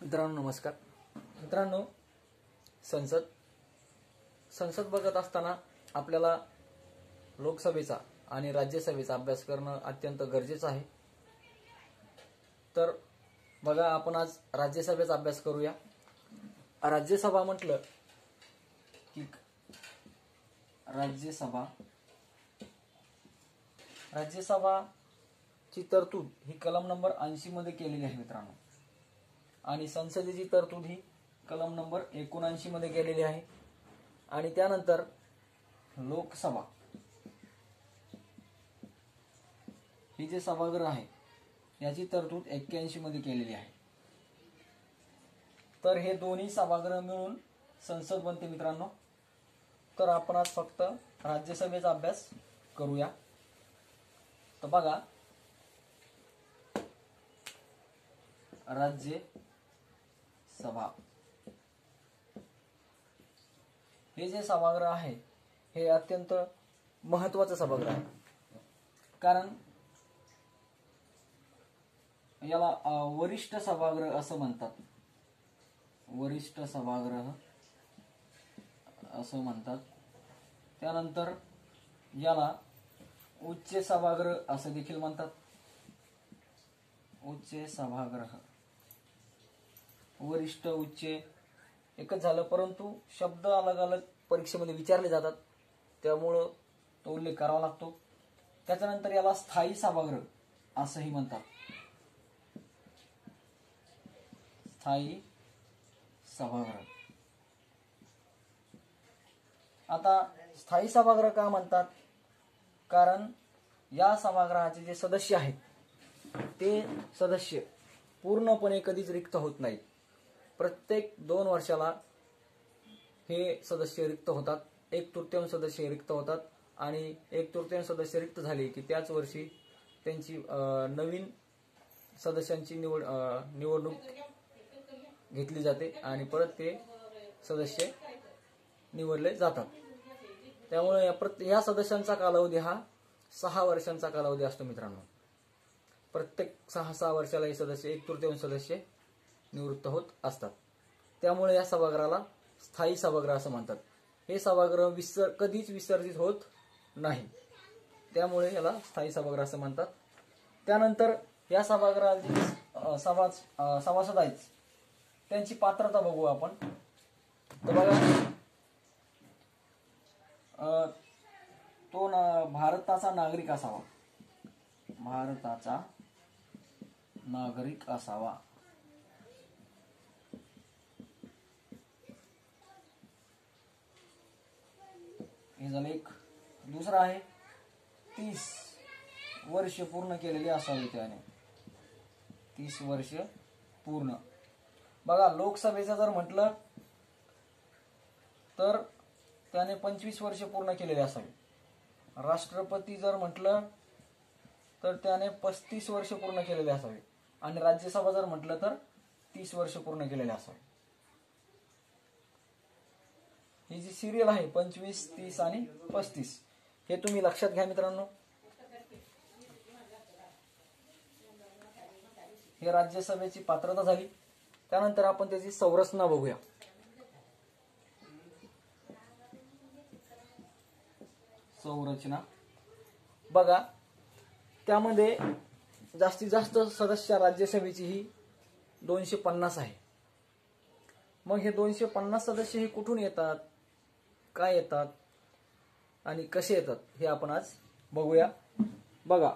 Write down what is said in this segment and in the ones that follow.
मित्रांनो नमस्कार. मित्रांनो, संसद बघत असताना आपल्याला लोकसभेचा आणि राज्यसभेचा अभ्यास करणं अत्यंत गरजेचं आहे. तर बघा, आपण आज राज्यसभेचा अभ्यास करूया. राज्यसभा म्हटलं की राज्यसभाची तरतूद ही कलम नंबर 80 मध्ये केलेली आहे मित्रांनो, आणि संसदेची तरतूद ही कलम नंबर 79 मध्ये केलेली आहे. आणि त्यानंतर लोकसभा ही जे सभागृह आहे याची तरतूद 81 मध्ये केलेली आहे. तर हे दोन्ही सभागृह मिळून संसद बनते मित्रांनो. तर आपण आज फक्त राज्यसभेचा अभ्यास करूया. तर बघा, राज्यसभा हे जे सभागृह आहे हे अत्यंत महत्त्वाचं सभागृह आहे, कारण याला वरिष्ठ सभागृह असं म्हणतात. वरिष्ठ सभागृह असं म्हणतात. त्यानंतर याला उच्च सभागृह असं देखील म्हणतात. उच्च सभागृह, वरिष्ठ उच्च एकच झालं, परंतु शब्द अलग अलग परीक्षेमध्ये विचारले जातात, त्यामुळं तो उल्लेख करावा लागतो. त्याच्यानंतर याला स्थायी सभागृह असंही म्हणतात. स्थायी सभागृह. आता स्थायी सभागृह का म्हणतात? कारण या सभागृहाचे जे सदस्य आहेत ते सदस्य पूर्णपणे कधीच रिक्त होत नाहीत. प्रत्येक 2 वर्षाला हे सदस्य रिक्त होतात. 1/3 सदस्य रिक्त होतात, आणि 1/3 सदस्य रिक्त झाले की त्याच वर्षी त्यांची नवीन सदस्यांची निवडणूक घेतली जाते आणि परत ते सदस्य निवडले जातात. त्यामुळे या सदस्यांचा कालावधी हा 6 वर्षांचा कालावधी असतो मित्रांनो. प्रत्येक 6 वर्षाला हे सदस्य 1/3 सदस्य निवृत्त होत असतात. त्यामुळे या सभागृहाला स्थायी सभागृह असं म्हणतात. हे सभागृह कधीच विसर्जित होत नाही, त्यामुळे याला स्थायी सभागृह असं म्हणतात. त्यानंतर या सभागृहाचे सभासद आहेत त्यांची पात्रता बघू आपण. तर बघा, तो भारताचा नागरिक असावा. भारताचा नागरिक असावा. हे झालं एक. दुसरा आहे 30 वर्ष पूर्ण केलेली असावी त्याने. 30 वर्ष पूर्ण. बघा, लोकसभेचं जर म्हटलं तर त्याने 25 वर्ष पूर्ण केलेले असावे. राष्ट्रपती जर म्हटलं तर त्याने 35 वर्ष पूर्ण केलेले असावे. आणि राज्यसभा जर म्हटलं तर 30 वर्ष पूर्ण केलेले असावे. ही जी सिरियल आहे 25, 30 आणि 35, हे तुम्ही लक्षात घ्या मित्रांनो. हे राज्यसभेची पात्रता झाली. त्यानंतर आपण त्याची संरचना बघूया. संरचना बघा, त्यामध्ये जास्तीत जास्त सदस्य राज्यसभेची ही 250 आहे. मग हे 250 सदस्य हे कुठून येतात, काय येतात आणि कसे येतात हे आपण आज बघूया. बघा,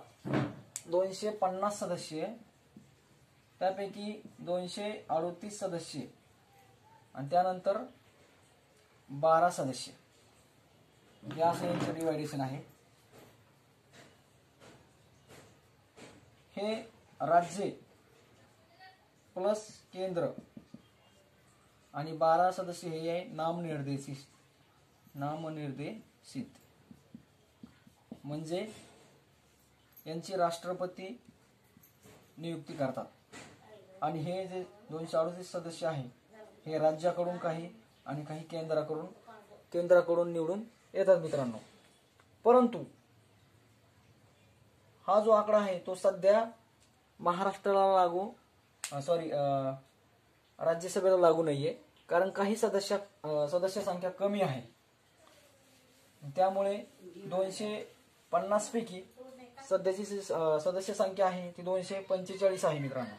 250 सदस्य, त्यापैकी 238 सदस्य आणि त्यानंतर 12 सदस्य, हे असं यांचं डिवायडेशन आहे. हे राज्य प्लस केंद्र, आणि 12 सदस्य हे आहे नामनिर्देशित. म्हणजे यांची राष्ट्रपती नियुक्ती करतात. आणि हे जे 238 सदस्य आहे हे राज्याकडून काही आणि काही केंद्राकडून निवडून येतात मित्रांनो. परंतु हा जो आकडा आहे तो सध्या महाराष्ट्राला राज्यसभेला लागू नाहीये, कारण काही सदस्य संख्या कमी आहे. त्यामुळे 250 पैकी सध्याची सदस्य संख्या आहे ती 245 आहे मित्रांनो.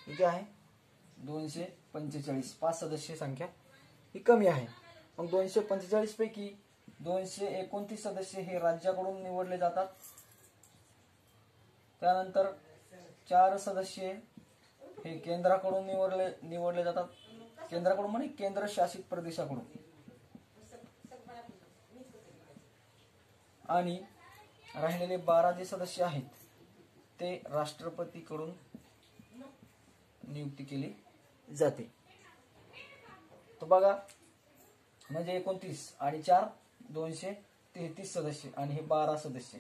किती आहे? 245. 5 सदस्य संख्या ही कमी आहे. मग 245 पैकी 229 सदस्य हे राज्याकडून निवडले जातात. त्यानंतर 4 सदस्य हे केंद्राकडून निवडले जातात. केंद्राकडून म्हणजे केंद्रशासित प्रदेशाकडून. आणि राहिलेले 12 जे सदस्य आहेत ते राष्ट्रपतीकडून नियुक्ती केली जाते. तर बघा, म्हणजे 29 आणि 4 233 सदस्य आणि हे 12 सदस्य.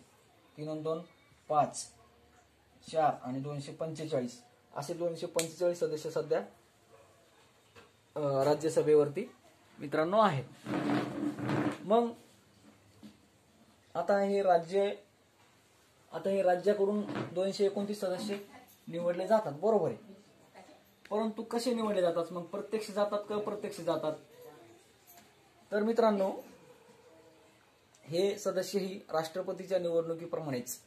3 आणि 2 5, 4 आणि 245 असे 245 सदस्य सध्या राज्यसभेवरती मित्रांनो आहेत. मग आता हे राज्याकडून 229 सदस्य निवडले जातात, बरोबर आहे. परंतु कसे निवडले जातात? मग प्रत्यक्ष जातात का अप्रत्यक्ष जातात? तर मित्रांनो, हे सदस्य ही राष्ट्रपतीच्या निवडणुकीप्रमाणेच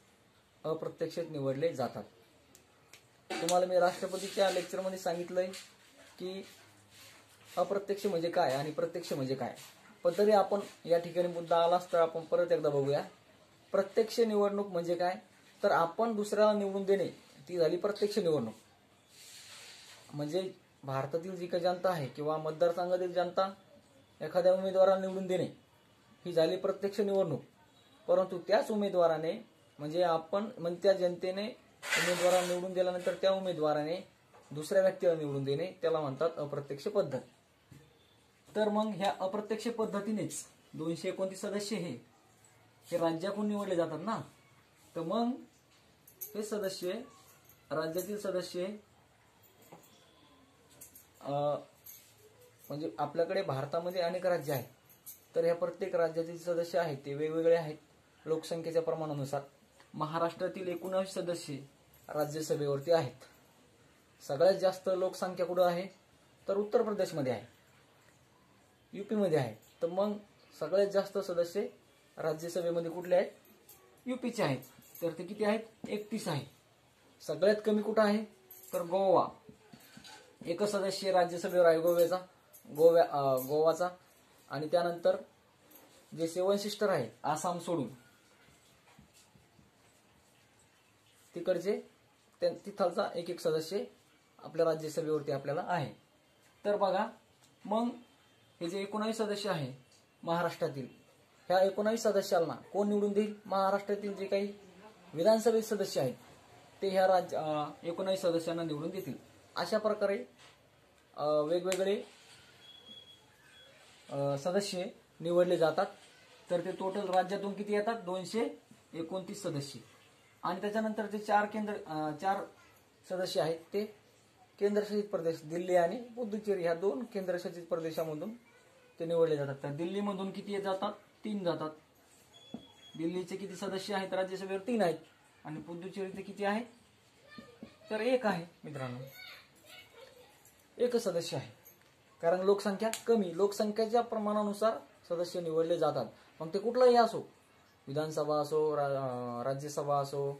अप्रत्यक्ष निवडले जातात. तुम्हाला मी राष्ट्रपतीच्या लेक्चरमध्ये सांगितलंय की अप्रत्यक्ष म्हणजे काय आणि प्रत्यक्ष म्हणजे काय. पण तरी आपण या ठिकाणी मुद्दा आलाच तर आपण परत एकदा बघूया. प्रत्यक्ष निवडणूक म्हणजे काय? तर आपण दुसऱ्याला निवडून देणे, ती झाली प्रत्यक्ष निवडणूक. म्हणजे भारतातील जी काही जनता आहे किंवा मतदारसंघातील जनता एखाद्या उमेदवाराला निवडून देणे ही झाली प्रत्यक्ष निवडणूक. परंतु त्याच उमेदवाराने म्हणजे त्या जनतेने उमेदवाराला निवडून दिल्यानंतर त्या उमेदवाराने दुसऱ्या व्यक्तीला निवडून देणे त्याला म्हणतात अप्रत्यक्ष पद्धत. तर मग ह्या अप्रत्यक्ष पद्धतीनेच 229 सदस्य हे राज्याकडून निवडले जातात ना. तर मग हे सदस्य, राज्यातील सदस्य म्हणजे आपल्याकडे भारतामध्ये अनेक राज्य आहेत. तर ह्या प्रत्येक राज्यातील सदस्य आहेत ते वेगवेगळे आहेत लोकसंख्येच्या प्रमाणानुसार. महाराष्ट्रातील 19 सदस्य राज्यसभेवरती आहेत. सगळ्यात जास्त लोकसंख्या कुठं आहे? तर उत्तर प्रदेशमध्ये आहे, यूपी मध्ये आहे. तर मग सगळ्यात जास्त सदस्य राज्यसभेमध्ये कुठले आहेत? यूपीचे आहेत. तर ते किती आहेत? 31 आहे. सगळ्यात कमी कुठं आहे? तर गोवा. एक सदस्य राज्यसभेवर आहे गोवाचा. आणि त्यानंतर जे 7 सिस्टर आहे आसाम सोडून तिकडचे तिथलचा एक सदस्य आपल्या राज्यसभेवरती आपल्याला आहे. तर बघा, मग हे जे 19 सदस्य आहे महाराष्ट्रातील, ह्या 19 सदस्यांना कोण निवडून देईल? महाराष्ट्रातील जे काही विधानसभेचे सदस्य आहेत ते ह्या 19 सदस्यांना निवडून देतील. अशा प्रकारे वेगवेगळे सदस्य निवडले जातात. तर ते टोटल राज्यातून किती येतात? 229 सदस्य. आणि त्याच्यानंतर जे 4 सदस्य आहेत ते केंद्रशासित प्रदेश दिल्ली आणि पुदुचेरी ह्या 2 केंद्रशासित प्रदेशामधून ते निवडले जातात. तर दिल्लीमधून किती जातात? 3 जातात. दिल्लीचे किती सदस्य आहेत राज्यसभेवर? 3 आहेत. आणि पुदुचेरीचे किती आहे? तर 1 आहे मित्रांनो. 1 सदस्य आहे. कारण लोकसंख्या कमी, लोकसंख्येच्या प्रमाणानुसार सदस्य निवडले जातात. मग ते कुठलाही असो, विधानसभा असो, राज्यसभा असो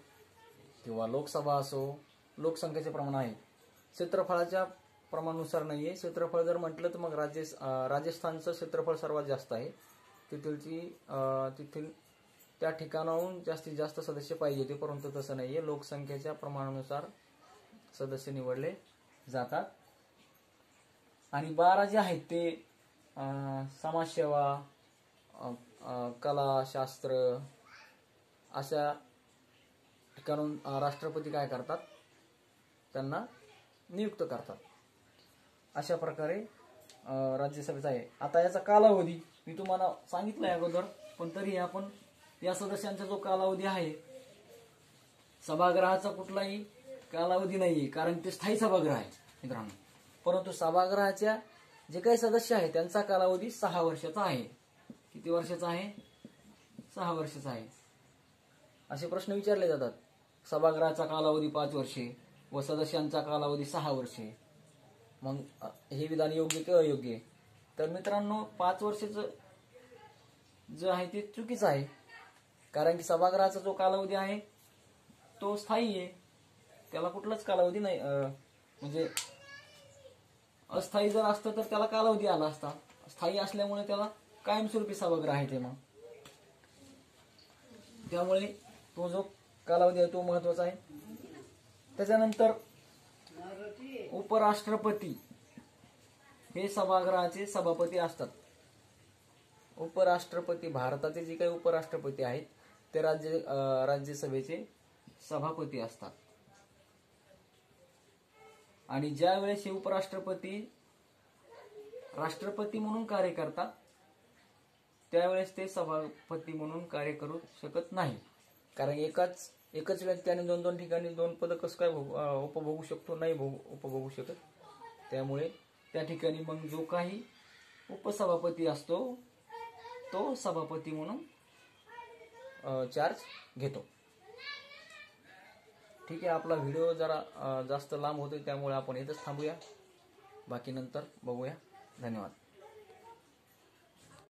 किंवा लोकसभा असो, लोकसंख्येचे प्रमाण आहे. क्षेत्रफळाच्या प्रमाणानुसार नाहीये. क्षेत्रफळ जर म्हटलं तर मग राजस्थानचं क्षेत्रफळ सर्वात जास्त आहे. तिथील त्या ठिकाणाहून जास्तीत जास्त सदस्य पाहिजे होते, परंतु तसं नाहीये. लोकसंख्येच्या प्रमाणानुसार सदस्य निवडले जातात. आणि 12 जे आहेत ते समाजसेवा, कला, शास्त्र अशा ठिकाणून राष्ट्रपती काय करतात? त्यांना नियुक्त करतात. अशा प्रकारे राज्यसभेचा आहे. आता याचा कालावधी मी तुम्हाला सांगितलंय अगोदर, पण तरी आपण या सदस्यांचा जो कालावधी आहे, सभागृहाचा कुठलाही कालावधी नाहीये, कारण ते स्थायी सभागृह आहे मित्रांनो. परंतु सभागृहाच्या जे काही सदस्य आहेत त्यांचा कालावधी 6 वर्षाचा आहे. किती वर्षाचा आहे? 6 वर्षाचा आहे. असे प्रश्न विचारले जातात. सभागृहाचा कालावधी 5 वर्षे, व सदस्यांचा कालावधी 6 वर्षे. मग हे विधान योग्य की अयोग्य? तर मित्रांनो, 5 वर्षाचं जे आहे ते चुकीचं आहे. कारण की सभागृहाचा जो कालावधी आहे तो स्थायी आहे, त्याला कुठलाच कालावधी नाही. म्हणजे अस्थायी जर असतं तर त्याला कालावधी आला असता. स्थायी असल्यामुळे त्याला कायमस्वरूपी सभागृह आहे ते. मग त्यामुळे तो जो कालावधी आहे तो महत्वाचा आहे. त्याच्यानंतर उपराष्ट्रपती हे सभागृहाचे सभापती असतात. उपराष्ट्रपती, भारताचे जे काही उपराष्ट्रपती आहेत ते राज्यसभेचे सभापती असतात. आणि ज्या वेळेस हे उपराष्ट्रपती राष्ट्रपती म्हणून कार्य करतात त्यावेळेस ते सभापती म्हणून कार्य करू शकत नाही. कारण एकच व्यक्तीने 2 ठिकाणी 2 पद कसं काय उपभोगू शकतो? नाही उपभोगू शकत. त्यामुळे त्या ठिकाणी मग जो काही उपसभापती असतो तो सभापती म्हणून चार्ज घेतो. ठीक आहे, आपला व्हिडिओ जरा जास्त लांब होतोय त्यामुळे आपण इथंच थांबूया. बाकी नंतर बघूया. धन्यवाद.